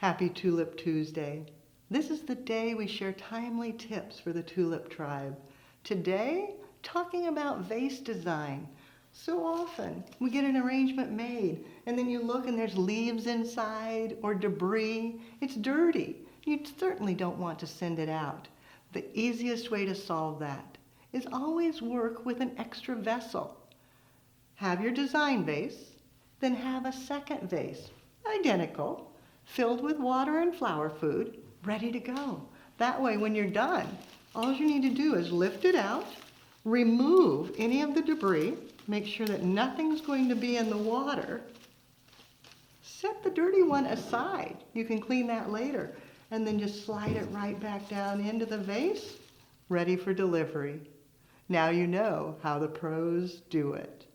Happy Tulip Tuesday. This is the day we share timely tips for the tulip tribe. Today, talking about vase design. So often we get an arrangement made and then you look and there's leaves inside or debris. It's dirty. You certainly don't want to send it out. The easiest way to solve that is always work with an extra vessel. Have your design vase, then have a second vase, identical, filled with water and flower food, ready to go. That way, when you're done, all you need to do is lift it out, remove any of the debris, make sure that nothing's going to be in the water, set the dirty one aside. You can clean that later, and then just slide it right back down into the vase, ready for delivery. Now you know how the pros do it.